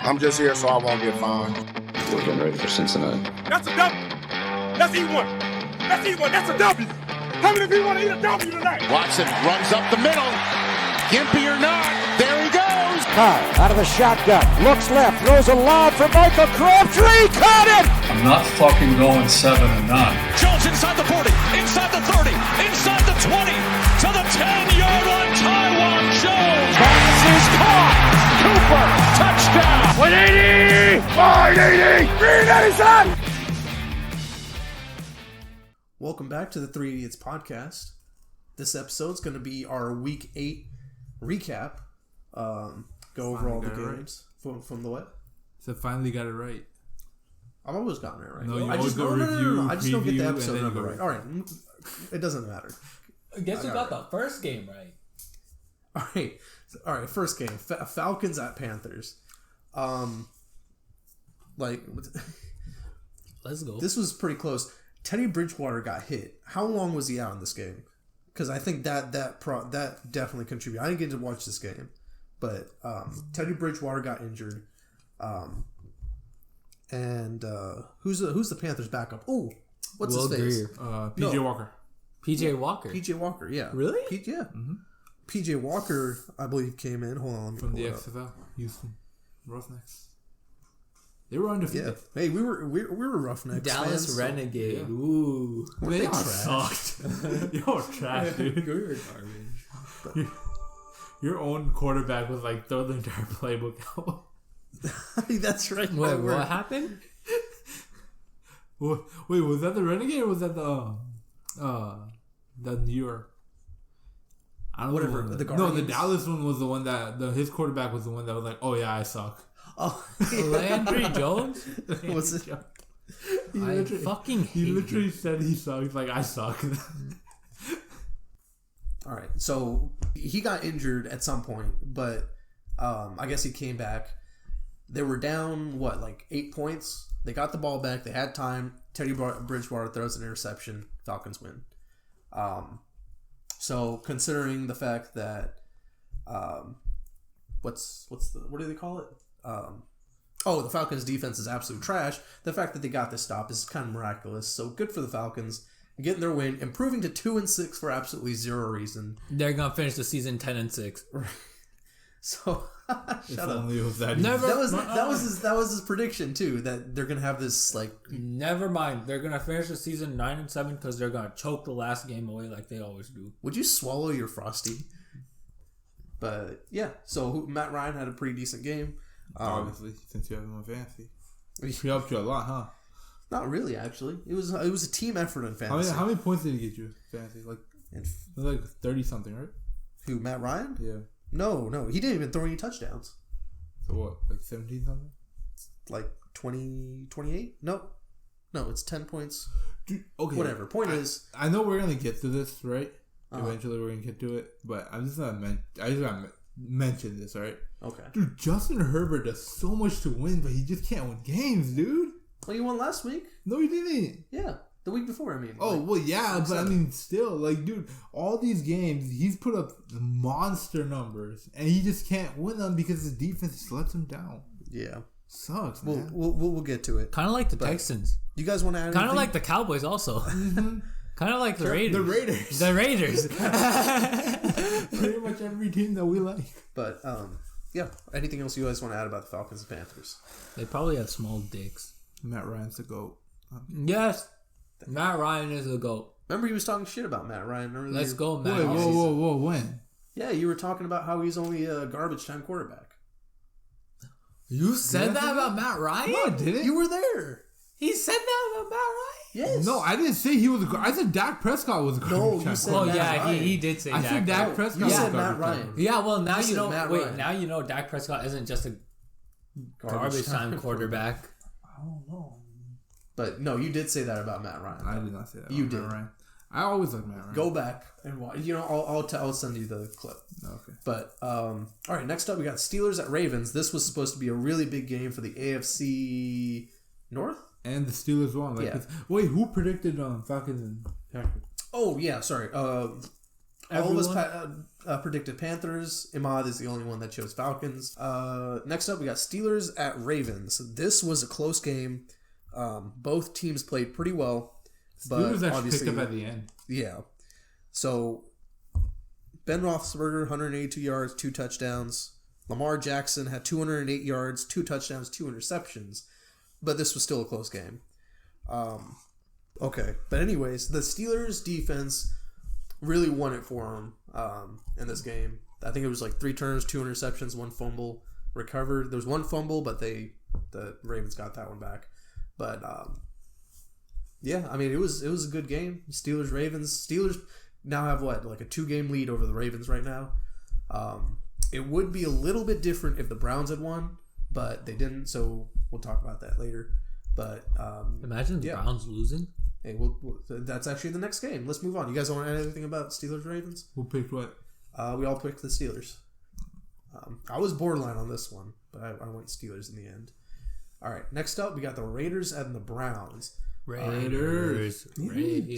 I'm just here so I won't get fined. We're getting ready for Cincinnati. That's a W. Let's eat one. Let's eat one. That's a W. How many of you want to eat a W tonight? Watson runs up the middle. Gimpy or not, there he goes. Carr out of the shotgun, looks left, throws a lob for Michael Crabtree. Caught it! I'm not fucking going 7 and 9. Jones inside the 40, inside the 30, inside the 20, to the 10-yard line. Taiwan Jones. Pass is caught. Cooper, touchdown. 180! 580! 387! Welcome back to the 3EDIOTS podcast. This episode's going to be our Week 8 recap. Go over all the games from the what? So finally got it right. I've always gotten it right. No, you I always just, go no, review, I just don't get the preview, episode and then number you right. go. All right, it doesn't matter. Guess who got the first game right? All right. First game, Falcons at Panthers. Let's go. This was pretty close. Teddy Bridgewater got hit. How long was he out in this game? Because I think that definitely contributed. I didn't get to watch this game, but Teddy Bridgewater got injured. And who's the Panthers backup? Oh, what's Will his face? Greer. PJ Walker. PJ Walker. PJ Walker, yeah. Really? Yeah. Mm-hmm. PJ Walker, I believe, came in. Hold on, let me From pull the it up. XFL, Houston Roughnecks. They were undefeated. Yeah. Hey, we were Roughnecks Dallas fans, Renegade. So, yeah. Ooh. They Y'all trash. sucked. Y'all trash, dude. You're garbage. Your own quarterback was like throw the entire playbook out. That's right. Wait, what happened? Wait, was that the Renegade or was that the New York? I don't Whatever, know. the No, the Guardians? Dallas one was the one that his quarterback was the one that was like, oh yeah, I suck. Oh, Landry Jones? was it? I fucking hate He literally said he sucks. Like I suck. All right, so he got injured at some point, but I guess he came back. They were down, 8 points? They got the ball back. They had time. Teddy Bridgewater throws an interception. Falcons win. So considering the fact that, what do they call it? The Falcons' defense is absolute trash. The fact that they got this stop is kind of miraculous. So good for the Falcons getting their win, improving to 2-6 for absolutely zero reason. They're gonna finish the season 10-6. So If only it was that easy. Never. that was his prediction too, that they're gonna have this Never mind. They're gonna finish the season 9-7 because they're gonna choke the last game away like they always do. Would you swallow your Frosty? But yeah, so Matt Ryan had a pretty decent game. Obviously, since you have him on fantasy, he helped you a lot, huh? Not really, actually. It was a team effort in fantasy. How many points did he get you fantasy? Like 30 something, right? Who, Matt Ryan? Yeah. No, he didn't even throw any touchdowns. So what? Like 17 something? Like 20, 28? No, it's 10 points. Dude, okay. Whatever. Point is, I know we're gonna get to this, right? Eventually, we're gonna get to it, but I'm just gonna mention this, right? Okay. Dude, Justin Herbert does so much to win, but he just can't win games, dude. Well, you won last week. No, he didn't. Yeah, the week before. I mean. Oh well, yeah, but I mean, still, dude, all these games he's put up monster numbers, and he just can't win them because his defense just lets him down. Yeah. Sucks, man. We'll get to it. Kind of like the Texans. You guys want to add anything? Kind of like the Cowboys also. Kind of like the Raiders. The The Raiders. Raiders. Pretty much every team that we like. But yeah. Anything else you guys want to add about the Falcons and Panthers? They probably have small dicks. Matt Ryan's the GOAT. Yes. Matt Ryan is a GOAT. Remember he was talking shit about Matt Ryan earlier? Let's go, Matt. Wait, whoa, when? Yeah, you were talking about how he's only a garbage time quarterback. You said that about Matt Ryan? No, I didn't. You were there. He said that about Matt Ryan? Yes. No, I didn't say he was I said Dak Prescott was a garbage No, you time said quarterback. Oh, Matt yeah, Ryan. he did say I Dak. said Dak Prescott You was said a Matt garbage Ryan. time. Yeah, well, now You you said know. Matt Wait, Ryan. now you know Dak Prescott isn't just a garbage time quarterback. I don't know. But no, you did say that about Matt Ryan. I did not say that. You about did. Matt Ryan. I always like Matt Ryan. Go back and watch. You know, I'll send you the clip. Okay. But all right, next up we got Steelers at Ravens. This was supposed to be a really big game for the AFC North. And the Steelers won. Yeah. Wait, who predicted Falcons and Packers? Oh yeah, sorry. All of us predicted Panthers. Imad is the only one that chose Falcons. Next up, we got Steelers at Ravens. This was a close game. Both teams played pretty well. Steelers actually picked up at the end. Yeah. So, Ben Roethlisberger, 182 yards, 2 touchdowns. Lamar Jackson had 208 yards, 2 touchdowns, 2 interceptions. But this was still a close game. Okay. But anyways, the Steelers defense really won it for them in this game. I think it was like 3 turns, 2 interceptions, 1 fumble recovered. There was 1 fumble, but the Ravens got that one back. But yeah, I mean it was a good game. Steelers Ravens. Steelers now have what, like a 2-game lead over the Ravens right now. It would be a little bit different if the Browns had won, but they didn't. So we'll talk about that later. But imagine the Browns losing. Hey, that's actually the next game. Let's move on. You guys want to add anything about Steelers Ravens? Who picked what? We all picked the Steelers. I was borderline on this one, but I went Steelers in the end. All right, next up, we got the Raiders and the Browns. Raiders.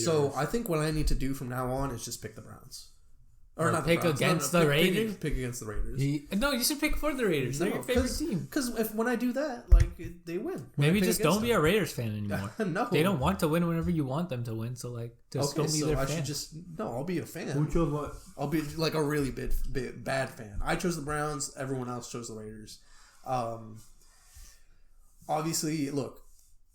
So I think what I need to do from now on is just pick the Browns. Or not pick against the Raiders? Pick against the Raiders. No, you should pick for the Raiders. They're your favorite team. Because when I do that, like, they win. Maybe just don't be a Raiders fan anymore. No. They don't want to win whenever you want them to win, so, like, just don't be their fan. I'll be a fan. Who chose what? I'll be, like, a really bad fan. I chose the Browns. Everyone else chose the Raiders. Obviously, look,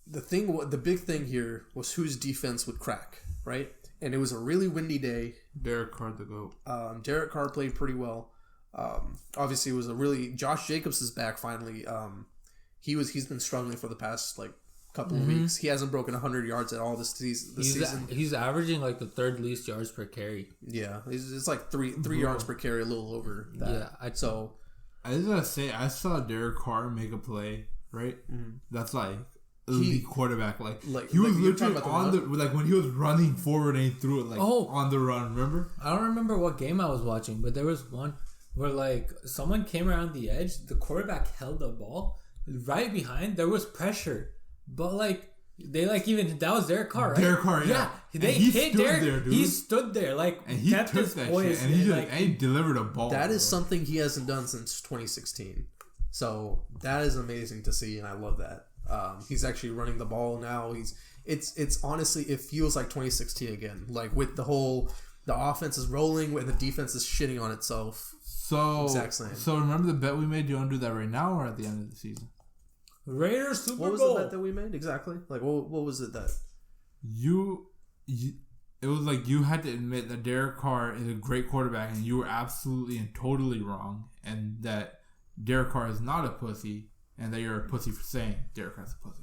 the big thing here was whose defense would crack, right? And it was a really windy day. Derek Carr the GOAT. Derek Carr played pretty well. Obviously, it was a really... Josh Jacobs is back finally. He's been struggling for the past like couple of weeks. He hasn't broken 100 yards at all this season. He's averaging like the 3rd least yards per carry. Yeah, it's like three yards per carry, a little over that. Yeah, I was gonna say I saw Derek Carr make a play. Right, that's like elite quarterback. Like he was literally on the when he was running forward and he threw it on the run. Remember? I don't remember what game I was watching, but there was one where like someone came around the edge. The quarterback held the ball right behind. There was pressure, but like they that was Derek Carr, right? Derek Carr, yeah. They hit Derek. There, dude. He stood there, like and he kept his poise, and he delivered a ball. That is something he hasn't done since 2016. So that is amazing to see, and I love that. He's actually running the ball now. It's honestly, it feels like 2016 again. Like with the offense is rolling, and the defense is shitting on itself. So exact same. So remember the bet we made? You want to do that right now or at the end of the season? Raiders Super Bowl. What was the bet that we made exactly? Like what was it that it was like you had to admit that Derek Carr is a great quarterback, and you were absolutely and totally wrong, and that Derek Carr is not a pussy, and that you're a pussy for saying Derek Carr's a pussy.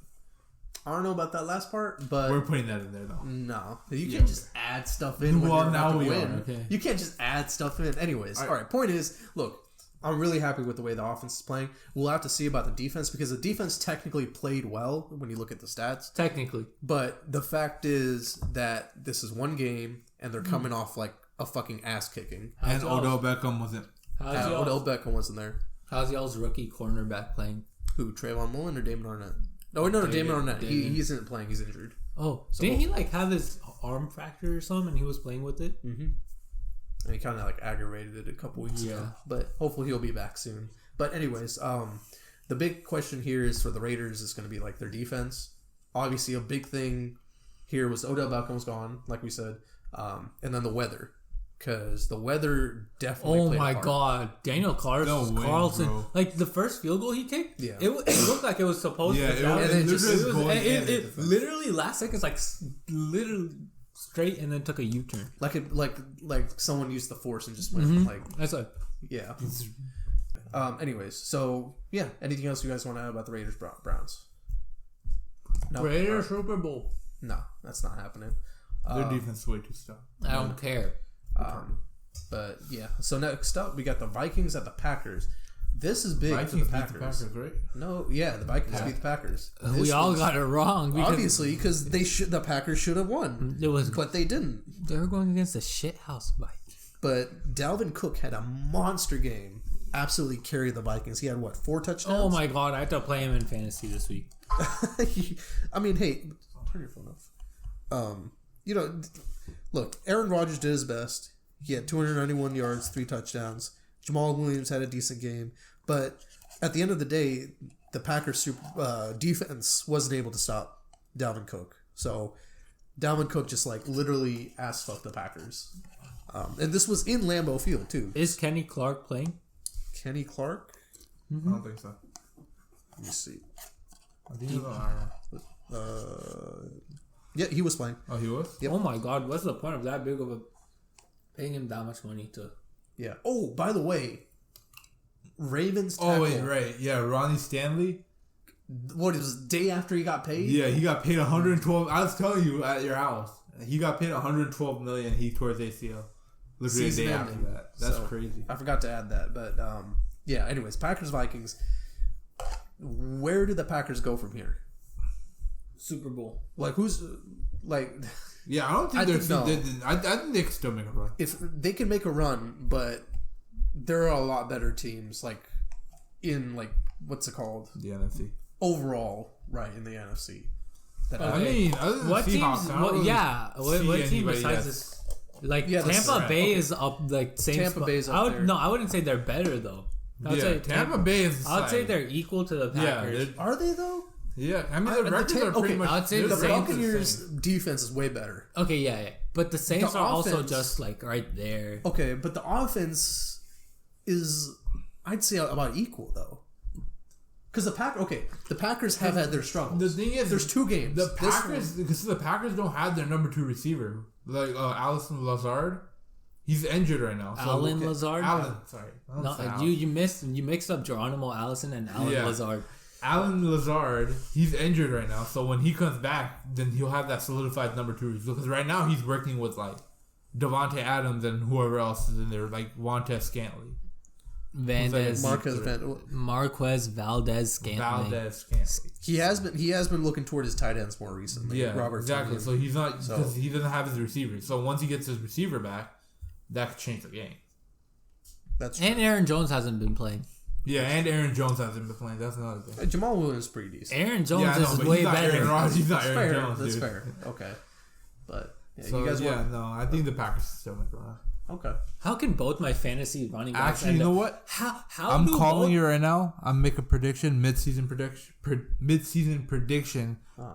I don't know about that last part, but we're putting that in there though. No, you can't just add stuff in. Well, now we are. Okay. You can't just add stuff in. Anyways, all right. Point is, look, I'm really happy with the way the offense is playing. We'll have to see about the defense because the defense technically played well when you look at the stats. Technically, but the fact is that this is one game, and they're coming off like a fucking ass kicking. And Odell Beckham wasn't. Odell Beckham wasn't there. How's y'all's rookie cornerback playing? Who, Trayvon Mullen or Damon Arnett? No, Damon Arnett. He isn't playing. He's injured. Oh, so didn't he like have his arm fracture or something and he was playing with it? Mm-hmm. And he kind of like aggravated it a couple weeks ago. But hopefully he'll be back soon. But anyways, the big question here is for the Raiders is going to be like their defense. Obviously, a big thing here was Odell Beckham was gone, like we said. And then the weather. Because the weather definitely played a part. God. Daniel Carlson. Like, the first field goal he kicked, it looked like it was supposed to go. It literally, last seconds, like, literally straight and then took a U-turn. Like someone used the force and just went, That's like... Yeah. Anyways, so, yeah. Anything else you guys want to add about the Raiders Browns? No? Raiders Super Bowl. No, that's not happening. Their defense is way too strong. I don't care. But yeah, so next up we got the Vikings at the Packers. This is big for the Packers. Beat the Packers, right? No, yeah, the Vikings beat the Packers. We all got it wrong. Obviously, because the Packers should have won. But they didn't. They were going against the shithouse Vikings. But Dalvin Cook had a monster game. Absolutely carried the Vikings. He had 4 touchdowns? Oh my god, I have to play him in fantasy this week. I mean, hey, turn your phone off. Look, Aaron Rodgers did his best. He had 291 yards, 3 touchdowns. Jamal Williams had a decent game. But at the end of the day, the Packers defense wasn't able to stop Dalvin Cook. So Dalvin Cook just like literally ass-fucked the Packers. And this was in Lambeau Field too. Is Kenny Clark playing? Kenny Clark? I don't think so. Let me see. I think Yeah, he was playing. Oh, he was? Yep. Oh my God, what's the point of that big of a paying him that much money to? Yeah. Oh, by the way, Ravens tackle. Oh, wait, right. Yeah, Ronnie Stanley. What, it was the day after he got paid? Yeah, he got paid 112. I was telling you at your house. He got paid 112 million. He tore his ACL. Literally a day after that. That's crazy. I forgot to add that, but yeah. Anyways, Packers Vikings. Where do the Packers go from here? Super Bowl. Like who's like? Yeah, I don't think I think they can still make a run. If they can make a run, but there are a lot better teams like in like what's it called? The NFC. Overall, right in the NFC. I mean, other than what Seahawks, teams? What team besides this? Like Tampa Bay is up like same. Tampa spot. Bay's up there. No, I wouldn't say they're better though. I'd say Tampa Bay is. I would say they're equal to the Packers. Yeah, are they though? Yeah, I mean the records are pretty much. I'd say the Saints Buccaneers' defense is way better. Okay, yeah, but the Saints are also just like right there. Okay, but the offense is, I'd say, about equal though. Because the Packers have had their struggles. The thing is, there's 2 games. The Packers don't have their number 2 receiver like Allison Lazard. He's injured right now. So Lazard. Sorry. No, you mixed up Geronimo Allison and Lazard. Alan Lazard, he's injured right now. So when he comes back, then he'll have that solidified number 2 receiver. Because right now he's working with like Devontae Adams and whoever else is in there, like Montez Scantling. Marquez Valdez-Scantling. He has been looking toward his tight ends more recently. Yeah, Robert exactly. So he's not because he doesn't have his receiver. So once he gets his receiver back, that could change the game. That's true. And Aaron Jones hasn't been playing. Yeah, and Aaron Jones hasn't been playing. That's another thing. Jamal Williams is pretty decent. Aaron Jones is way better. He's not Aaron Jones. That's fair. Okay, but so, you guys I think the Packers still make a run. Okay. How can both my fantasy running backs actually? You know what? How I'm calling you right now. I'm making a prediction, mid-season prediction.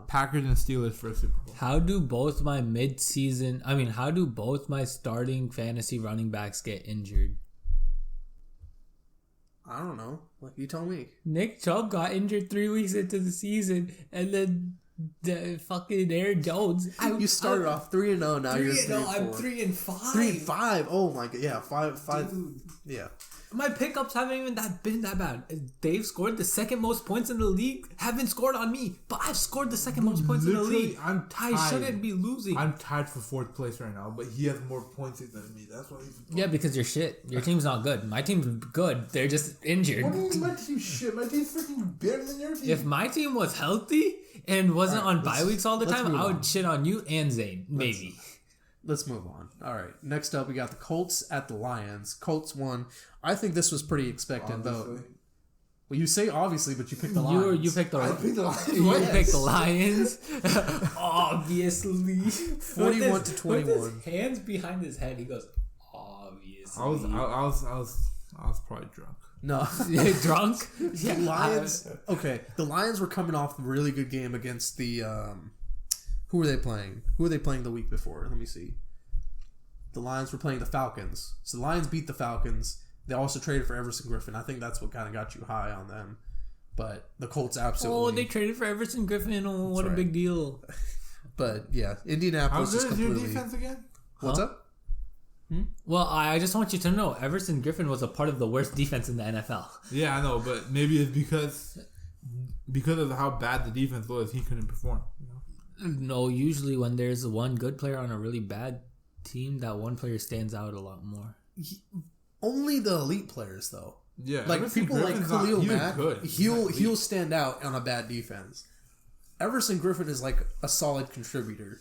Packers and Steelers for a Super Bowl. How do both my starting fantasy running backs get injured? I don't know. Like you tell me. Nick Chubb got injured 3 weeks into the season, and then the fucking Aaron Jones. You started off 3-0. Now you're 3-4. I'm 3-5. 3-5. Oh my god. Yeah, 5. Dude. Yeah. My pickups haven't even been that bad. They've scored the second most points in the league. Haven't scored on me, but I've scored the second most points in the league. I shouldn't be losing. I'm tied for 4th place right now, but he has more points than me. That's why he's because you're shit. Your team's not good. My team's good. They're just injured. What do you mean my team's shit? My team's freaking better than your team. If my team was healthy and wasn't on bye weeks all the time, I would shit on you and Zane. Maybe. Let's move on. All right. Next up, we got the Colts at the Lions. Colts won. I think this was pretty expected, though. Well, you say obviously, but you picked the Lions. You picked the Lions. You picked the Lions. Obviously. 41-21. With his hands behind his head, he goes, obviously. I was probably drunk. No. Drunk? The Lions. Okay. The Lions were coming off a really good game against the. Who were they playing? Who were they playing the week before? Let me see. The Lions were playing the Falcons. So the Lions beat the Falcons. They also traded for Everson Griffin. I think that's what kind of got you high on them. But the Colts absolutely. Oh, they traded for Everson Griffin. Oh, what a big deal. But yeah, Indianapolis is completely. How good is your defense again? What's up? Well, I just want you to know, Everson Griffin was a part of the worst defense in the NFL. Yeah, I know, but maybe it's because of how bad the defense was, he couldn't perform. You know? No, usually when there's one good player on a really bad team, that one player stands out a lot more. Only the elite players, though. Yeah, like Everson people Griffin's like Khalil Mack, he'll he'll stand out on a bad defense. Everson Griffin is like a solid contributor,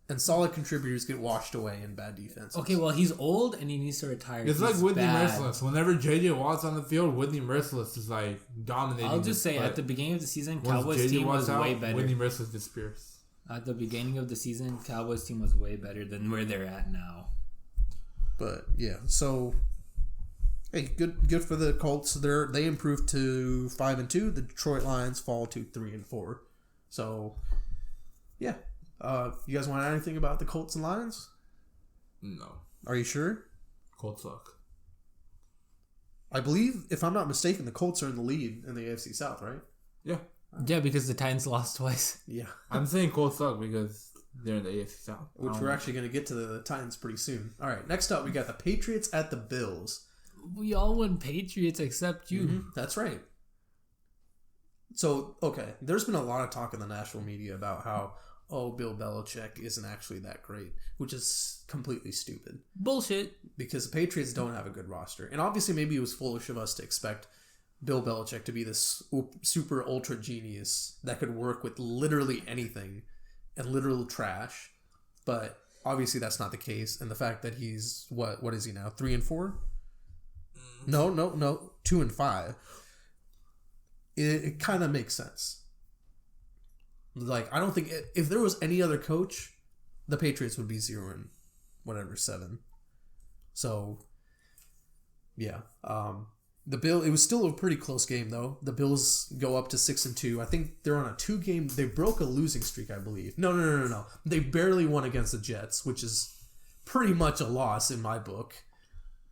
and solid contributors get washed away in bad defense. Okay, well he's old and he needs to retire. It's like Whitney Merciless. Whenever JJ Watt's on the field, Whitney Merciless is like dominating. I'll just say at the beginning of the season, Cowboys team was way better. Whitney Merciless disappears. At the beginning of the season, Cowboys team was way better than where they're at now. But yeah, so hey, good for the Colts. They improved to 5-2. The Detroit Lions fall to 3-4. So yeah, you guys want to add anything about the Colts and Lions? No. Are you sure? Colts suck. I believe, if I'm not mistaken, the Colts are in the lead in the AFC South, right? Yeah. Yeah, because the Titans lost twice. Yeah. I'm saying Colts suck because they're in the AFC South. Which we're actually going to get to the Titans pretty soon. All right, next up, we got the Patriots at the Bills. We all went Patriots except you. Mm-hmm. That's right. So, okay, there's been a lot of talk in the national media about how, Bill Belichick isn't actually that great, which is completely stupid. Bullshit. Because the Patriots don't have a good roster. And obviously, maybe it was foolish of us to expect Bill Belichick to be this super ultra genius that could work with literally anything and literal trash. But obviously, that's not the case. And the fact that he's, what is he now? 3-4? No, 2-5. It kind of makes sense. Like, I don't think if there was any other coach, the Patriots would be 0-7. So, yeah. It was still a pretty close game though. The Bills go up to 6-2. I think they're on a 2-game. They broke a losing streak, I believe. No. They barely won against the Jets, which is pretty much a loss in my book.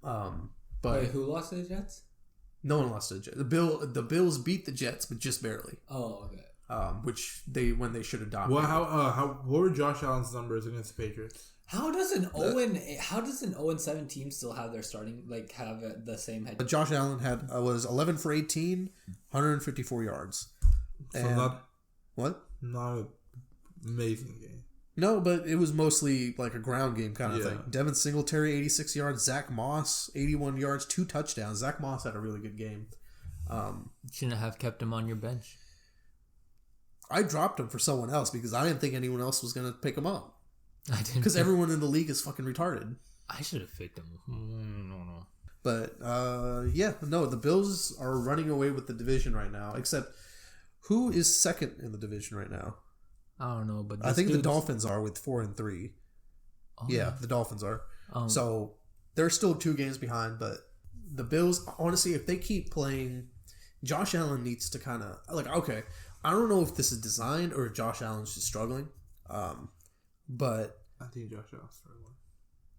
But wait, who lost to the Jets? No one lost to the Jets. The Bills beat the Jets, but just barely. Oh, okay. Which they should have dominated. Well, what were Josh Allen's numbers against the Patriots? How does an 0-7 team still have their starting have the same head? Josh Allen was 11 for 18, 154 yards. So what? Not an amazing game. No, but it was mostly like a ground game kind of Yeah. thing. Devin Singletary, 86 yards. Zach Moss, 81 yards, 2 touchdowns. Zach Moss had a really good game. Shouldn't have kept him on your bench. I dropped him for someone else because I didn't think anyone else was going to pick him up. I didn't. Because everyone in the league is fucking retarded. I should have picked him. No. But, the Bills are running away with the division right now. Except, who is second in the division right now? I don't know, but I think the Dolphins are with 4-3. Oh, yeah, the Dolphins are. So, they're still 2 games behind, but the Bills, honestly, if they keep playing, Josh Allen needs to kind of, okay, I don't know if this is designed or if Josh Allen's just struggling. But I think Josh Allen's struggling.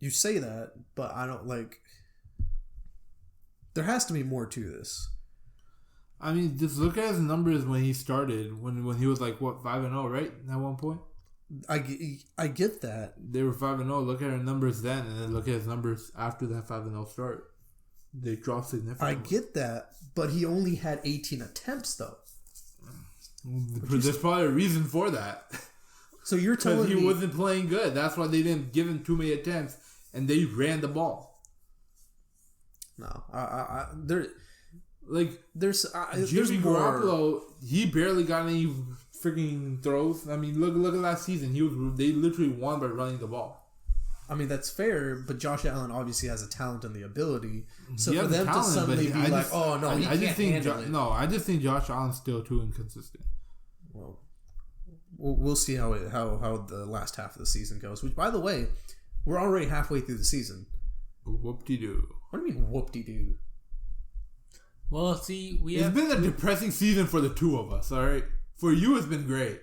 You say that, but I don't there has to be more to this. I mean, just look at his numbers when he started, when he was 5-0, right? At one point? I get that. They were 5-0. Look at his numbers then, and then look at his numbers after that 5-0 start. They dropped significantly. I get that, but he only had 18 attempts, though. There's probably a reason for that. So you're telling me... Because he wasn't playing good. That's why they didn't give him too many attempts, and they ran the ball. No. There's Jimmy more... Garoppolo, he barely got any freaking throws. I mean, look at last season. They literally won by running the ball. I mean, that's fair, but Josh Allen obviously has a talent and the ability. So he for them to suddenly be he can't handle it. No, I just think Josh Allen's still too inconsistent. Well, we'll see how the last half of the season goes. Which, by the way, we're already halfway through the season. Whoop-de-doo. What do you mean, whoop-de-doo? Well, see, it's been a depressing season for the two of us, all right? For you, it's been great.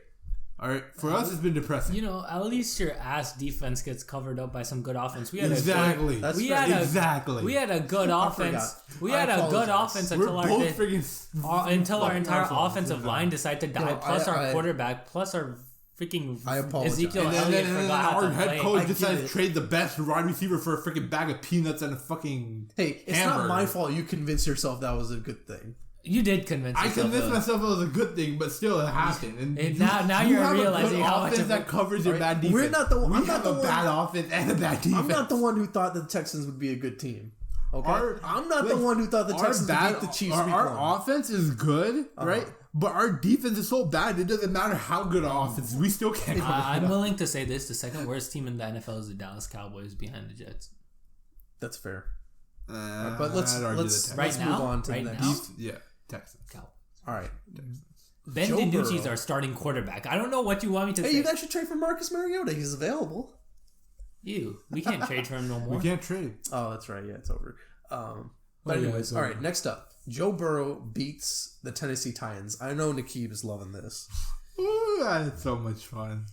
All right, for us, it's been depressing. At least your ass defense gets covered up by some good offense. We had exactly. We had a good offense. We had a good offense until our entire offensive line decided to die. Plus our quarterback. Plus our freaking Ezekiel Elliott forgot how to play. Our head coach decided to trade the best wide receiver for a freaking bag of peanuts and a fucking it's not my fault you convinced yourself that was a good thing. You did convince yourself. I convinced myself it was a good thing, but still it happened. And now you're realizing how much offense that covers your bad defense. We're not the one. We have a bad offense and a bad defense. I'm not the one who thought the Texans would be a good team. Okay, I'm not the one who thought the Texans would beat the Chiefs. Our offense is good, right? But our defense is so bad, it doesn't matter how good our offense is. We still can't cover it. I'm willing to say this. The second worst team in the NFL is the Dallas Cowboys behind the Jets. That's fair. But let's move on to the next. Yeah, Texans. Cowboys. All right. Ben DiNucci's our starting quarterback. I don't know what you want me to say. Hey, you guys should trade for Marcus Mariota. He's available. Ew, we can't trade for him no more. We can't trade. Oh, that's right. Yeah, it's over. But anyways, all right. Next up, Joe Burrow beats the Tennessee Titans. I know Nikib is loving this. Ooh, I had so much fun.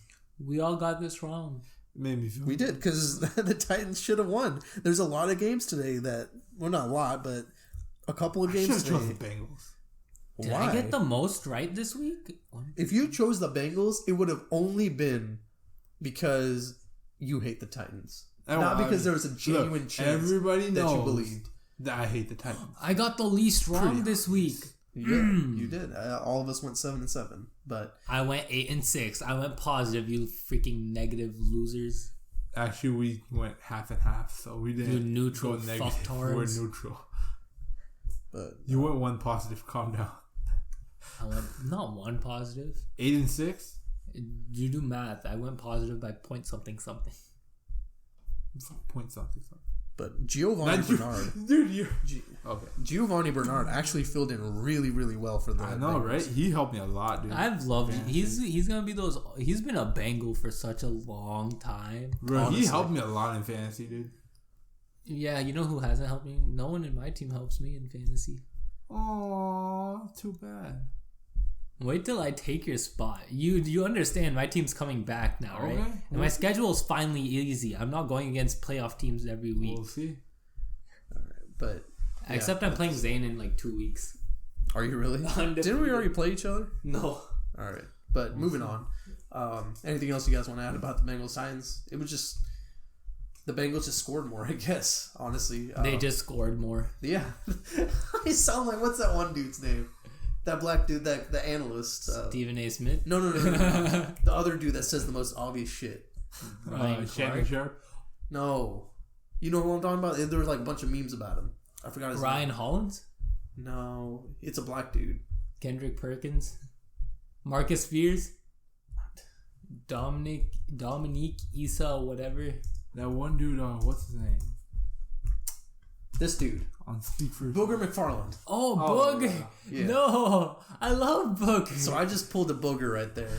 We all got this wrong. It made me feel. We did because the Titans should have won. There's a lot of games today not a lot, but a couple of games today. The Bengals. Did I get the most right this week? If you chose the Bengals, it would have only been because you hate the Titans. Not because there was a genuine chance everybody knows that you believed. That I hate the Titans. I got the least wrong this week. Yeah, you did. All of us went 7-7, but I went 8-6. I went positive. You freaking negative losers. Actually, we went half and half, so we didn't. You neutral go negative. fucktards. We're neutral. But you went one positive. Calm down. I went not one positive. 8-6. You do math. I went positive by point something. Point something. But Giovanni Bernard, dude, okay. Giovanni Bernard actually filled in really, really well for the. I know, Bengals. right? He helped me a lot, dude. I've loved. He's gonna be those. He's been a Bengal for such a long time. Bro, honestly. he helped me a lot in fantasy, dude. Yeah, you know who hasn't helped me? No one in my team helps me in fantasy. Oh, too bad. Wait till I take your spot. You understand my team's coming back now, right? Okay. And my schedule is finally easy. I'm not going against playoff teams every week. We'll see. All right, but except I'm playing Zane in like 2 weeks. Are you really? Didn't we already play each other? No. All right, but moving on. Anything else you guys want to add about the Bengals Titans? It was just the Bengals just scored more, I guess. Honestly, they just scored more. Yeah, I sound like what's that one dude's name? That black dude, the analyst. Stephen A. Smith? No. The other dude that says the most obvious shit. Ryan Sharp? No. You know who I'm talking about? There was like a bunch of memes about him. I forgot his Ryan name. Hollins? No. It's a black dude. Kendrick Perkins? Marcus Spears? Dominique Issa, whatever. That one dude, what's his name? This dude. On Speak First. Booger McFarland. Oh, Boog! Yeah. No! I love Boog! So I just pulled a booger right there.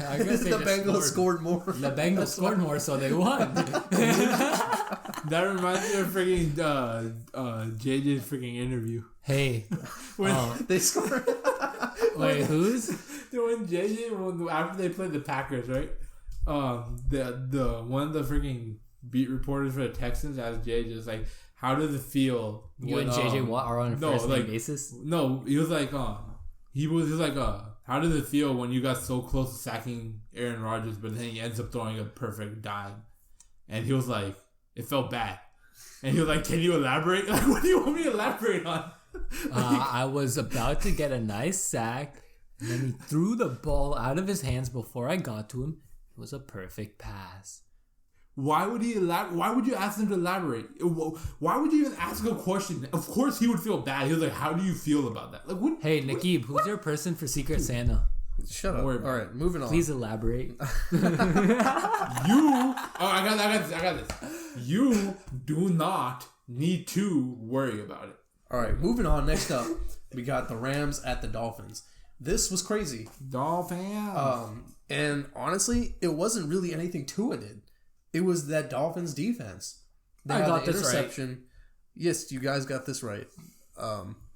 I guess the Bengals scored more. The Bengals scored more, so they won. That reminds me of freaking JJ's freaking interview. Hey. They scored. Wait, who's? When JJ, after they played the Packers, right? The one of the freaking beat reporters for the Texans asked JJ, like, how does it feel? You and JJ Watt are on a first name basis? No, he was like, how does it feel when you got so close to sacking Aaron Rodgers, but then he ends up throwing a perfect dime? And he was like, it felt bad. And he was like, can you elaborate? Like, what do you want me to elaborate on? I was about to get a nice sack, and then he threw the ball out of his hands before I got to him. It was a perfect pass. Why would he elaborate? Why would you ask him to elaborate? Why would you even ask a question? Of course he would feel bad. He was like, how do you feel about that? Like, what? Hey, Nikib, who's your person for Secret Santa? Shut up. All right, moving on. Please elaborate. I got this. You do not need to worry about it. All right, moving on. Next up, we got the Rams at the Dolphins. This was crazy. Dolphins. And honestly, it wasn't really anything to it. It was that Dolphins defense. They got the interception. Right. Yes, you guys got this right.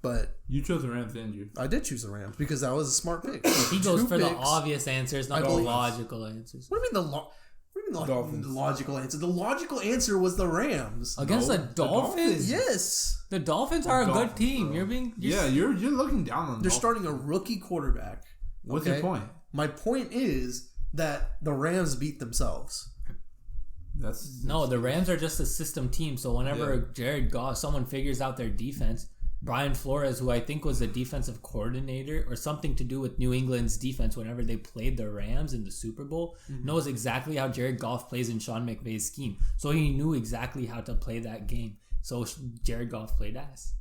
But you chose the Rams, didn't you? I did choose the Rams because that was a smart pick. He goes for the obvious answers, not the logical answers. What do you mean the logical answer? The logical answer was the Rams against the Dolphins. Yes, the Dolphins are a good team. You're looking down on them. They're starting a rookie quarterback. What's your point? My point is that the Rams beat themselves. The Rams are just a system team. So whenever Jared Goff, someone figures out their defense, Brian Flores, who I think was the defensive coordinator or something to do with New England's defense whenever they played the Rams in the Super Bowl, knows exactly how Jared Goff plays in Sean McVay's scheme. So he knew exactly how to play that game. So Jared Goff played ass.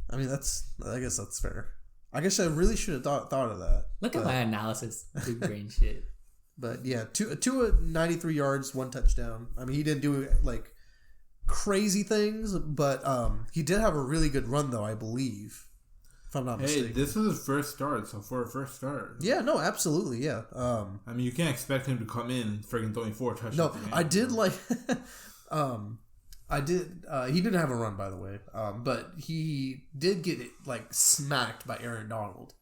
I mean, I guess that's fair. I guess I really should have thought of that. Look at my analysis. Big brain shit. But yeah, two 93 yards, 1 touchdown. I mean, he didn't do like crazy things, but he did have a really good run though, I believe. if I'm not Hey, mistaken. this is his first start, so for a first start. Yeah, no, absolutely, yeah. I mean, you can't expect him to come in and friggin' throwing 4 touchdowns. No, I did like... he didn't have a run, by the way, but he did get smacked by Aaron Donald.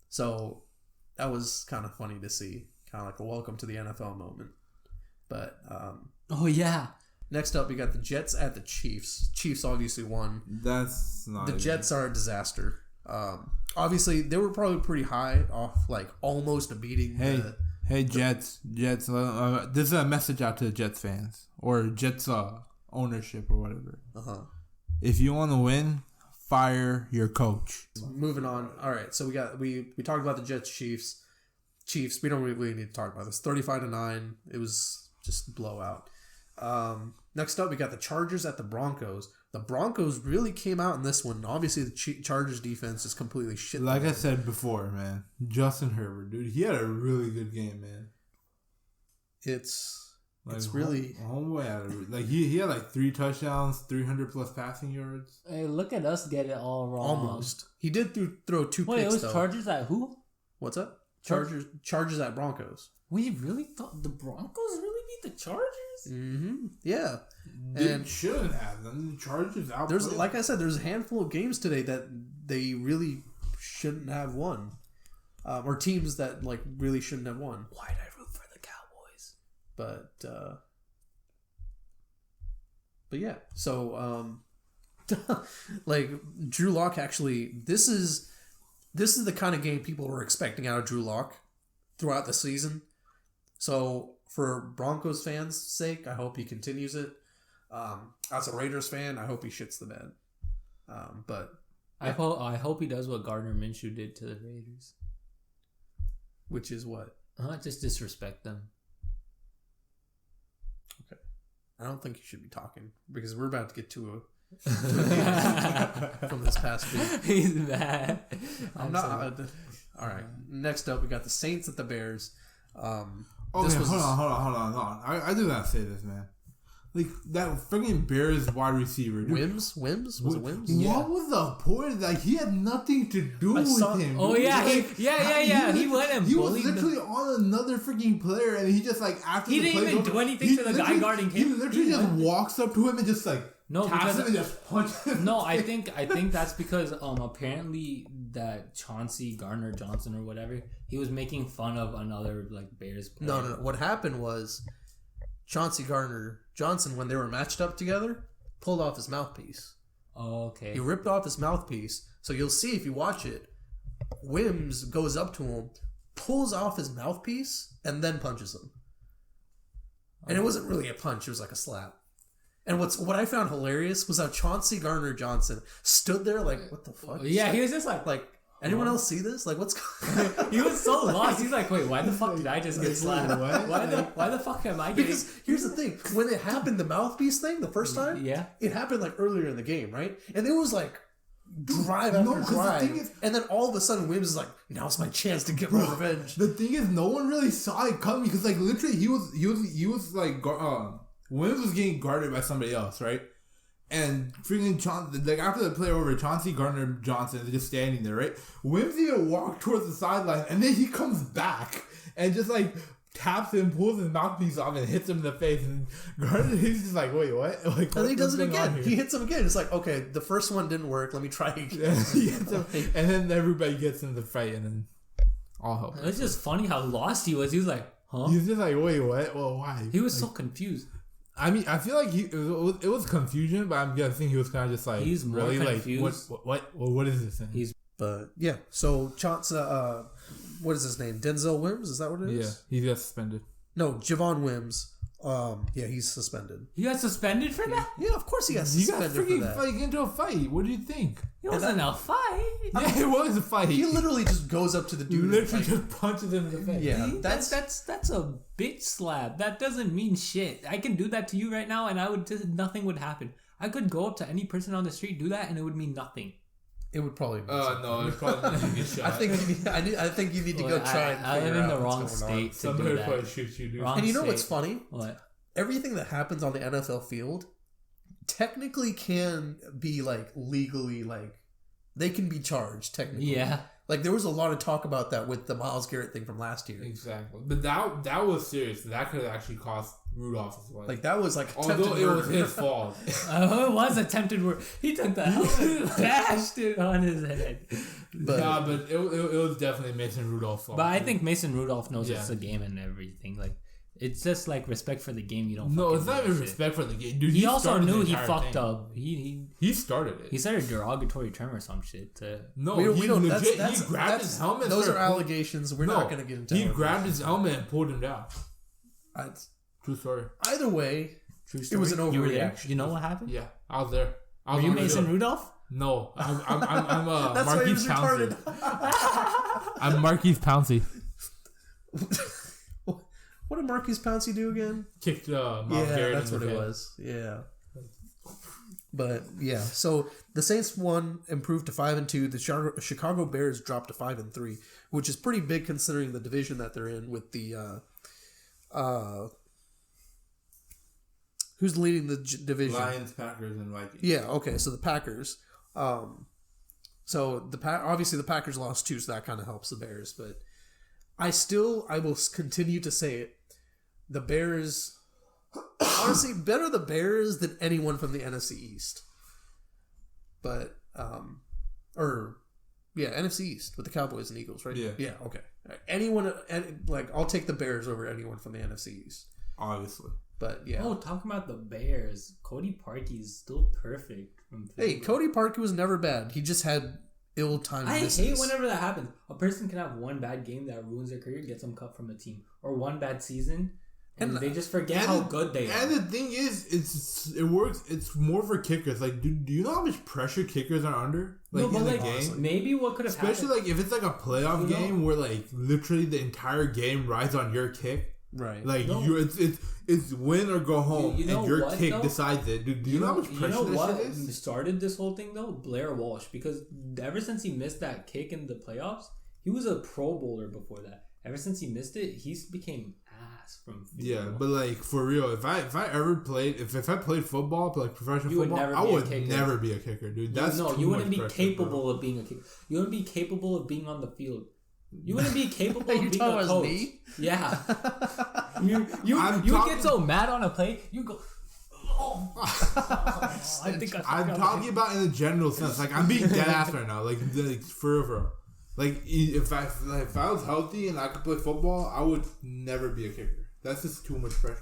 So that was kind of funny to see. Kind of like a welcome to the NFL moment. But... oh, yeah. Next up, we got the Jets at the Chiefs. Chiefs obviously won. That's not... The Jets are a disaster. Obviously, they were probably pretty high off, almost beating Hey, Jets. This is a message out to the Jets fans. Or Jets ownership or whatever. Uh-huh. If you want to win, fire your coach. Moving on. All right, so we talked about the Jets Chiefs. We don't really need to talk about this. 35-9. It was just blowout. Next up, we got the Chargers at the Broncos. The Broncos really came out in this one. Obviously, the Chargers defense is completely shit. Like I said before, man, Justin Herbert, dude, he had a really good game, man. It's really homeboy he had 3 touchdowns, 300 plus passing yards. Hey, look at us get it all wrong. Almost. He did throw 2 picks. Wait, it was though. Chargers at who? What's up? Chargers at Broncos. We really thought the Broncos really beat the Chargers? Mm-hmm. Yeah. They shouldn't have. The Chargers out. There's, like I said, there's a handful of games today that they really shouldn't have won, or teams that really shouldn't have won. Why'd I root for the Cowboys? But yeah. So Drew Lock actually, this is the kind of game people were expecting out of Drew Lock throughout the season. So for Broncos fans' sake, I hope he continues it. As a Raiders fan, I hope he shits the bed. But I hope he does what Gardner Minshew did to the Raiders. Which is what? Just disrespect them. Okay. I don't think you should be talking because we're about to get to a game from this past week. He's mad. I'm not. All right. Next up, we got the Saints at the Bears. Okay, hold on. I do gotta say this, man. That freaking Bears wide receiver, dude. Wims? Was it Wims? What was the point? He had nothing to do with him. Oh, yeah. He went and He was bullied literally on another freaking player, and he just after he the didn't even do anything to the guy guarding him. He literally just walks up to him and just taps him and just punches him. No, I think that's because apparently that Chauncey Gardner Johnson or whatever, he was making fun of another Bears player. No. What happened was Chauncey Gardner Johnson, when they were matched up together, pulled off his mouthpiece. Oh, okay. He ripped off his mouthpiece. So you'll see if you watch it, Wims goes up to him, pulls off his mouthpiece, and then punches him. And it wasn't really a punch, it was like a slap. And what I found hilarious was how Chauncey Gardner Johnson stood there what the fuck? Yeah, he was just like anyone else see this? What's going on? He was so lost. He's like, wait, why the fuck did I just get slapped? Why the fuck am I getting... Because here's the thing. When it happened, the mouthpiece thing, the first time, it happened earlier in the game, right? And it was drive after drive. And then all of a sudden, Wims is like, now's my chance to get my revenge. The thing is, no one really saw it coming because literally he was Wims was getting guarded by somebody else, right? And freaking after the play over, Chauncey Gardner Johnson is just standing there, right? Wims even walked towards the sideline, and then he comes back and just taps him, pulls his mouthpiece off, and hits him in the face. And Gardner, he's just like, wait, what? And then he does it again. He hits him again. It's like, okay, the first one didn't work. Let me try again. And then everybody gets in the fight, and then all hell. It's just funny how lost he was. He was like, huh? He's just like, wait, what? Well, why? He was so confused. I mean, I feel like it was confusion, but I'm guessing he was kind of just he's really confused. What is this thing? But yeah, so Chauncey, what is his name? Denzel Wims? Is that what it is? Yeah, he got suspended. No, Javon Wims. Yeah, he's suspended. He got suspended for that? Yeah, of course he got suspended for that. He got freaking into a fight. What do you think? It wasn't a fight. Yeah, it was a fight. He literally just goes up to the dude. Literally just punches him in the face. Yeah, that's a bitch slap. That doesn't mean shit. I can do that to you right now, and nothing would happen. I could go up to any person on the street, do that, and it would mean nothing. It would probably. No, it would probably not get shot. I think you need to go try. I live in the wrong state to do that. Probably shoot you, dude. And you know what's funny? What? Everything that happens on the NFL field technically can be legally they can be charged technically. Yeah. Like there was a lot of talk about that with the Myles Garrett thing from last year. Exactly, but that was serious. That could have actually cost Rudolph his life. Like that was like although it was his fault. It was attempted murder. He took the helmet and bashed it on his head. But it was definitely Mason Rudolph's fault. But I think Mason Rudolph knows it's a game and everything. Like it's just like respect for the game. You don't. No, it's not even respect for the game, dude. He also knew he fucked up. He started it. He said a derogatory term or some shit. No, he legit. He grabbed his helmet. Those are allegations. We're not going to get into. He grabbed his helmet and pulled him down. True story. Either way, it was an overreaction. You know what happened? Yeah, I was there. Were you Mason Rudolph? No, I'm That's Marquise Pouncey. I'm Marquise Pouncey. What did Marquise Pouncey do again? Kicked Myles Garrett. That's what it was. Yeah. But yeah, so the Saints won, improved to 5-2. The Chicago Bears dropped to 5-3, which is pretty big considering the division that they're in. With the who's leading the division? Lions, Packers, and Vikings. Yeah. Okay. So the Packers. So obviously the Packers lost too, so that kind of helps the Bears. But I will continue to say it. The Bears, honestly, better the Bears than anyone from the NFC East. But, NFC East with the Cowboys and Eagles, right? Yeah. Yeah, okay. Anyone, I'll take the Bears over anyone from the NFC East. Obviously. But, yeah. Oh, talking about the Bears, Cody Parkey is still perfect. Hey, Cody Parkey was never bad. He just had ill-timed misses. I hate whenever that happens. A person can have one bad game that ruins their career, gets them cut from a team, or one bad season, and they just forget how good they are. And the thing is, it works. It's more for kickers. Like, do you know how much pressure kickers are under? Like, no, but in the game? Maybe what could have happened. Especially, like, if it's, like, a playoff game where, like, literally the entire game rides on your kick. Right. Like, it's win or go home, and your kick decides it. Do you know how much pressure that shit is? Started this whole thing, though? Blair Walsh. Because ever since he missed that kick in the playoffs, he was a Pro Bowler before that. Ever since he missed it, he's became ass from football. Yeah, but like for real, if I played football, like professional football, I would never be a kicker, dude. You wouldn't be capable of being a kicker. You wouldn't be capable of being on the field. You wouldn't be capable of being a coach. Me? Yeah. you get so mad on a play, you go. I'm talking about in the general sense. Like I'm being dead ass right now. Like for real. Like if I was healthy and I could play football, I would never be a kicker. That's just too much pressure.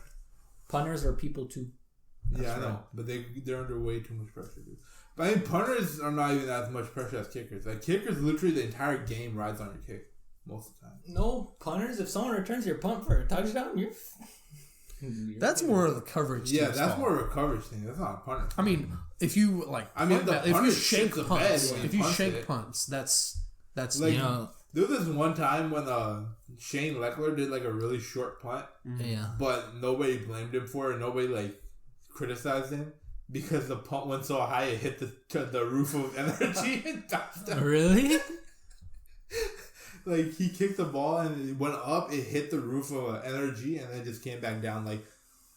Punters are people too. I know, but they're under way too much pressure, dude. But I mean, punters are not even as much pressure as kickers. Like kickers, literally the entire game rides on your kick most of the time. No, punters. If someone returns your punt for a touchdown, you're that's more of the coverage. Yeah, that's more of a coverage thing. That's not a punt. I mean, if you if you shank punts, that's like, you know. There was this one time when Shane Leckler did like a really short punt. Yeah. But nobody blamed him for it. Nobody like criticized him because the punt went so high it hit the roof of energy and touchdown. Really? Like he kicked the ball and it went up, it hit the roof of energy and then just came back down like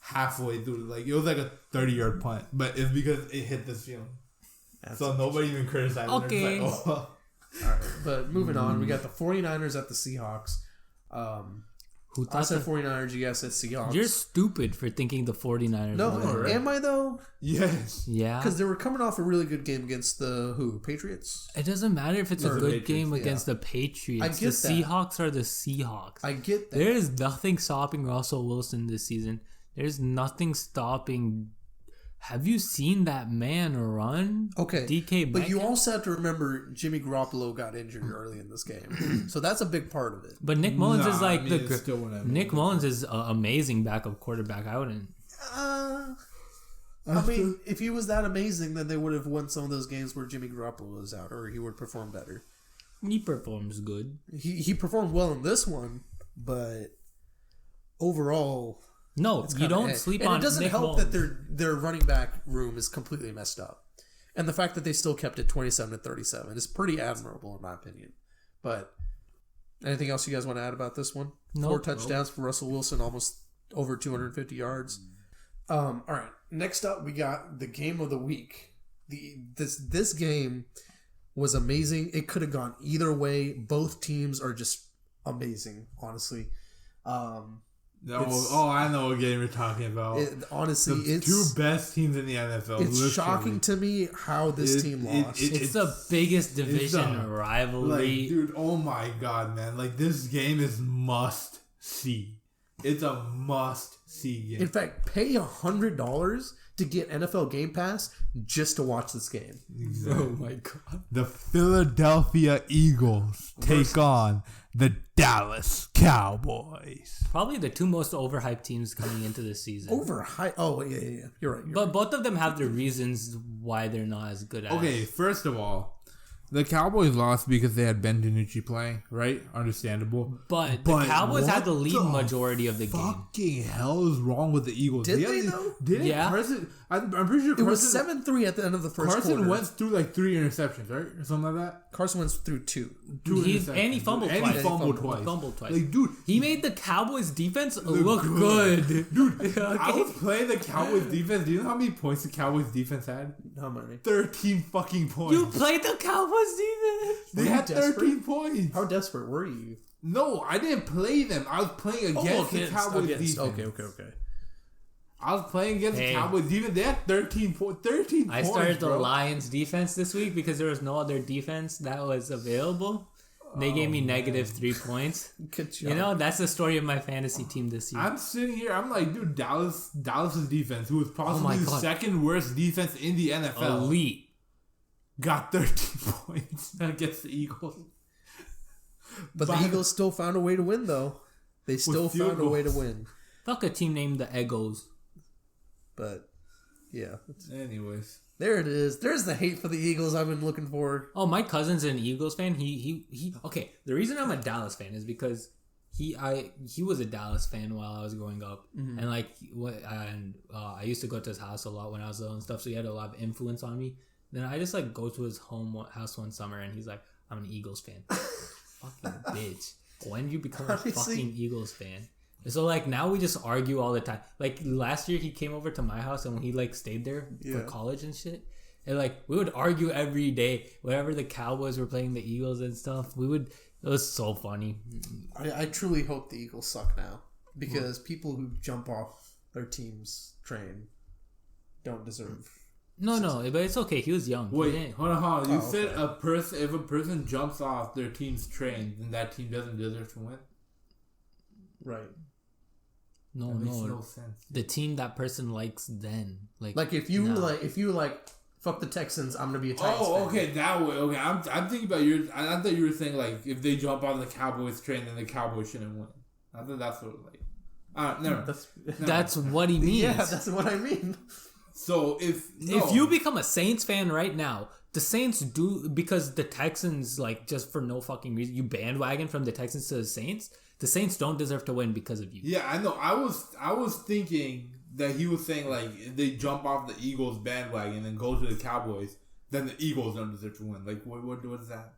halfway through. Like it was like a 30-yard punt, but it's because it hit the ceiling. So nobody even criticized him. Okay. Like, oh. All right, but moving on, we got the 49ers at the Seahawks. Who thought I said 49ers, you guys said Seahawks. You're stupid for thinking the 49ers. No, am I though? Yes. Yeah. Because they were coming off a really good game against the Patriots? It doesn't matter if it's a good game against the Patriots. I get the Seahawks are the Seahawks. I get that. There is nothing stopping Russell Wilson this season. There's nothing stopping. Have you seen that man run? Okay. DK But you also have to remember Jimmy Garoppolo got injured early in this game. So that's a big part of it. But Nick Mullins is like Nick Mullins is an amazing backup quarterback. I wouldn't. I mean, if he was that amazing, then they would have won some of those games where Jimmy Garoppolo was out, or he would perform better. He performs good. He performed well in this one, but overall... No, you don't sleep on Nick Mullins. And it doesn't help that their running back room is completely messed up. And the fact that they still kept it 27-37 is pretty admirable in my opinion. But anything else you guys want to add about this one? No. 4 touchdowns for Russell Wilson, almost over 250 yards. All right, next up we got the game of the week. This game was amazing. It could have gone either way. Both teams are just amazing, honestly. I know what game you're talking about. Honestly, it's two best teams in the NFL. It's literally shocking to me how this team lost. It's the biggest division rivalry. Like, dude, oh my god, man. Like, this game is must see. It's a must-see game. In fact, pay $100 to get NFL Game Pass just to watch this game. Exactly. Oh my god. The Philadelphia Eagles take on the Dallas Cowboys. Probably the two most overhyped teams coming into this season. Overhyped? Oh, yeah. You're right. But both of them have their reasons why they're not as good at it. Okay, first of all, the Cowboys lost because they had Ben DiNucci playing, right? Understandable. But the Cowboys had the lead majority of the game. Fucking hell is wrong with the Eagles? Did they though? Yeah. Carson, I'm pretty sure it was 7-3 at the end of the first quarter. Carson went through like 3 interceptions, right? Or something like that. Carson went through 2. And he fumbled twice. He fumbled twice. Like, dude, he made the Cowboys defense look good. Dude, okay. I was playing the Cowboys defense. Do you know how many points the Cowboys defense had? How many? 13 fucking points. You played the Cowboys defense? They had 13 points. How desperate were you? No, I didn't play them. I was playing against the Cowboys defense. Okay. I was playing against the Cowboys defense. They had 13 points. I started the Lions defense this week because there was no other defense that was available. They gave me -3 points. Good job. You know, that's the story of my fantasy team this year. I'm sitting here. I'm like, dude, Dallas's defense, who was possibly the second worst defense in the NFL, elite, got 13 points against the Eagles. But the Eagles still found a way to win, though. They still found a way to win. Fuck a team named the Egos. But, yeah. Anyways. There it is. There's the hate for the Eagles I've been looking for. Oh, my cousin's an Eagles fan. Okay, the reason I'm a Dallas fan is because he was a Dallas fan while I was growing up. Mm-hmm. And I used to go to his house a lot when I was little and stuff, so he had a lot of influence on me. Then I just like go to his house one summer and he's like, I'm an Eagles fan. Fucking bitch. When did you become a fucking Eagles fan? So like now we just argue all the time. Like last year he came over to my house and when he like stayed there for college and shit. And like we would argue every day. Whenever the Cowboys were playing the Eagles and stuff, it was so funny. I truly hope the Eagles suck now. Because people who jump off their team's train don't deserve. No, but it's okay. He was young. Wait, hold on. You said if a person jumps off their team's train, then that team doesn't deserve to win? Right. No, makes no sense. The team that person likes then. Like if you fuck the Texans, I'm gonna be a Titans fan. Okay, that way. Okay, I'm thinking about yours. I thought you were saying like if they jump on the Cowboys train, then the Cowboys shouldn't win. I thought that's what That's what he means. Yeah, that's what I mean. So if you become a Saints fan right now, the Saints do because the Texans like just for no fucking reason you bandwagon from the Texans to the Saints. The Saints don't deserve to win because of you. Yeah, I know. I was thinking that he was saying like if they jump off the Eagles bandwagon and go to the Cowboys, then the Eagles don't deserve to win. Like what is that?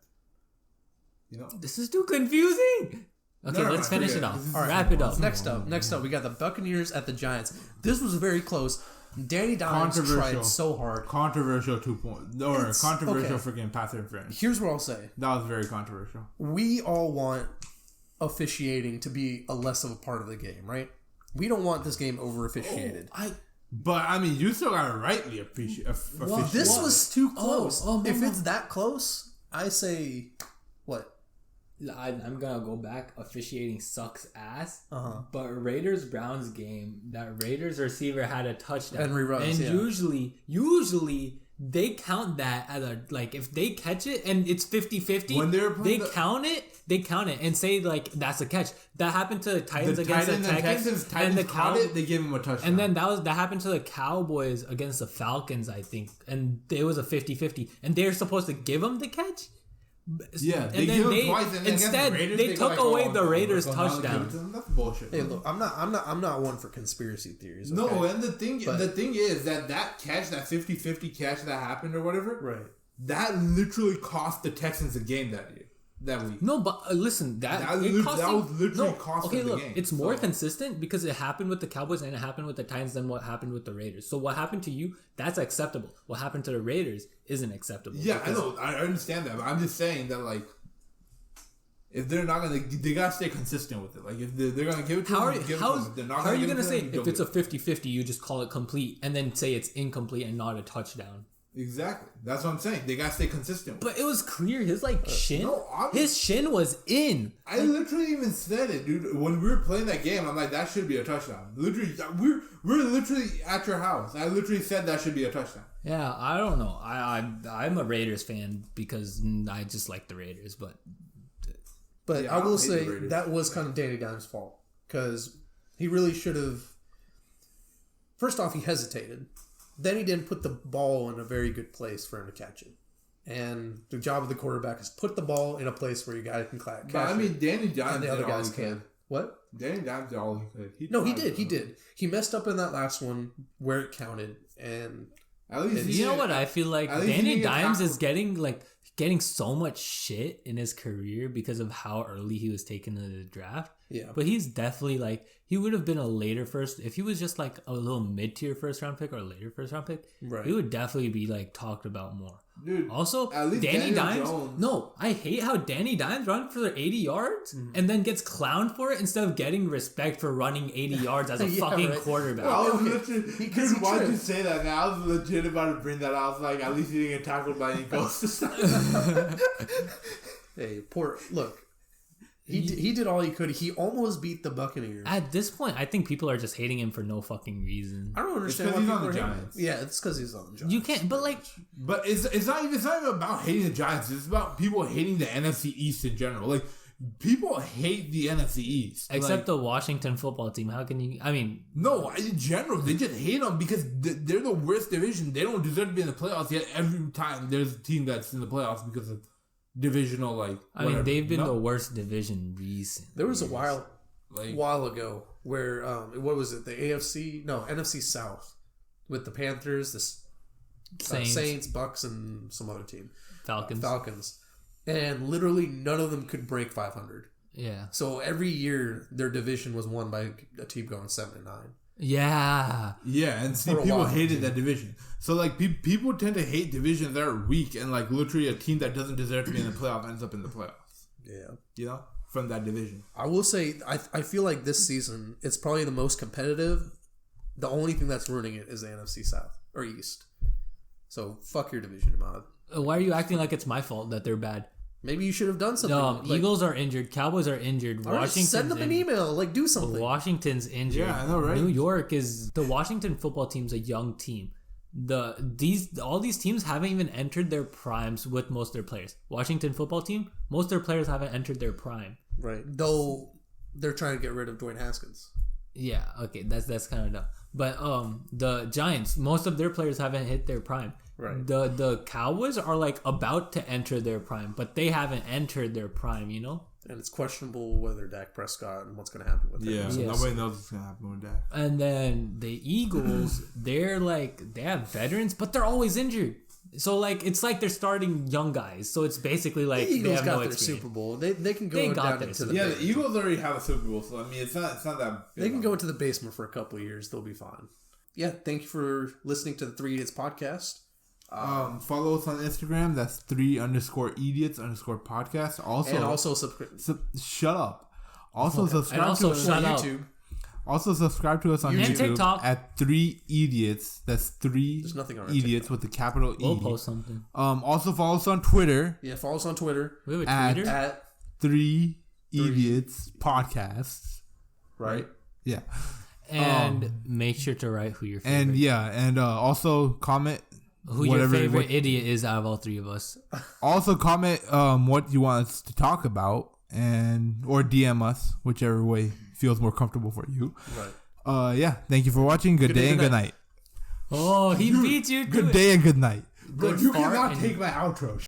You know, this is too confusing. Okay, let's finish it off. All right, wrap it up. Next up, we got the Buccaneers at the Giants. This was very close. Danny Dimes tried so hard. Controversial 2 points. Or controversial freaking pass interference. Here's what I'll say. That was very controversial. We all want officiating to be a less of a part of the game, right? We don't want this game over officiated. But I mean, you still gotta rightly officiate. Well, this was too close. If it's that close, I say what? I'm gonna go back. Officiating sucks ass. But Raiders Browns game, that Raiders receiver had a touchdown, and usually they count that as a like if they catch it and it's 50-50 when they count it and say like that's a catch. That happened to the Titans against the Texans and the Cowboys. They gave him a touchdown. And then that happened to the Cowboys against the Falcons, I think, and it was a 50-50 and they're supposed to give them the catch. Yeah, and then twice, and instead they took away the Raiders touchdown. That's bullshit. Hey, look, I'm not one for conspiracy theories. Okay? No, and the thing is that catch, that 50-50 catch that happened or whatever, right? That literally cost the Texans a game that year. that week. No, but listen, that was literally costing the game. It's more consistent because it happened with the Cowboys and it happened with the Titans than what happened with the Raiders. So what happened to you, that's acceptable. What happened to the Raiders isn't acceptable. Yeah, I know. I understand that. But I'm just saying that, like, if they're not going to... They got to stay consistent with it. Like, if they're going to give it to them, give it to them. If they're not how are you going to say if it's a 50-50, you just call it complete and then say it's incomplete and not a touchdown? Exactly. That's what I'm saying. They gotta stay consistent. But it was clear his shin. His shin was in. I literally even said it, dude. When we were playing that game, I'm like, that should be a touchdown. Literally, we're literally at your house. I literally said that should be a touchdown. Yeah, I don't know. I'm a Raiders fan because I just like the Raiders, but yeah, I will say that was kind of Danny Dimes' fault because he really should have. First off, he hesitated. Then he didn't put the ball in a very good place for him to catch it. And the job of the quarterback is put the ball in a place where you guys can catch it. I mean, Danny Dimes and the other guys can. What? Danny Dimes did all he could. He did. He messed up in that last one where it counted. And at least you know what I feel like? Danny Dimes is getting so much shit in his career because of how early he was taken in the draft. Yeah. But he's definitely he would have been a later first. If he was just a little mid-tier first round pick or a later first round pick, right, he would definitely be talked about more. Dude, also, Danny Dimes. Jones. No, I hate how Danny Dimes runs for 80 yards and then gets clowned for it instead of getting respect for running 80 yards as a fucking quarterback. Dude, why'd you say that? Now I was legit about to bring that out. I was like, at least he didn't get tackled by any ghosts. Hey, look. He did all he could. He almost beat the Buccaneers. At this point, I think people are just hating him for no fucking reason. I don't understand why he's on the Giants. Yeah, it's because he's on the Giants. You can't, but but it's not even about hating the Giants. It's about people hating the NFC East in general. People hate the NFC East, except the Washington football team. How can you? I mean, no, in general, they just hate them because they're the worst division. They don't deserve to be in the playoffs. Yet every time there's a team that's in the playoffs because of divisional, I mean, they've been the worst division recently. There was a while ago where what was it? The NFC South with the Panthers, the Saints, Bucks, and some other team, Falcons, and literally none of them could break 500. Yeah. So every year their division was won by a team going 7-9. Yeah. Yeah, and see, people hated that division. So, people tend to hate divisions that are weak, and, literally a team that doesn't deserve to be in the playoff ends up in the playoffs. Yeah. You know? From that division. I will say, I feel like this season, it's probably the most competitive. The only thing that's ruining it is the NFC South, or East. So, fuck your division, Ahmad. Why are you acting like it's my fault that they're bad? Maybe you should have done something. No, Eagles are injured. Cowboys are injed. Washington's send them an email. Do something. Washington's injured. Yeah, I know, right? New York is... The Washington football team's a young team. All these teams haven't even entered their primes with most of their players. Washington football team, most of their players haven't entered their prime. Right. Though they're trying to get rid of Dwayne Haskins. Yeah, okay, that's kind of dumb. But the Giants, most of their players haven't hit their prime. Right. The Cowboys are about to enter their prime, but they haven't entered their prime, you know? And it's questionable whether Dak Prescott and what's going to happen with him. Yeah, nobody knows what's going to happen with Dak. And then the Eagles, they have veterans, but they're always injured. So it's like they're starting young guys. So it's basically the Eagles they have got no their experience. Super Bowl. They can go down into the the Eagles already have a Super Bowl, so I mean it's not that big. They can go into the basement for a couple of years. They'll be fine. Yeah, thank you for listening to the 3EDIOTS podcast. Follow us on Instagram. That's 3_idiots_podcast. Also shut up. Also subscribe to us on YouTube. Also subscribe to us on YouTube and TikTok at 3EDIOTS. That's 3 There's nothing on idiots TikTok. with the capital E. We'll post something. Also follow us on Twitter. Yeah, follow us on Twitter. We have a Twitter at 3EDIOTS podcasts. Right. Yeah. And make sure to write who your favorite. And also comment who your favorite idiot is out of all three of us. Also comment what you want us to talk about or DM us, whichever way feels more comfortable for you. Right. Yeah. Thank you for watching. Good day and good night. Oh, he beat you. Good day and good night. Bro, you cannot take my outro.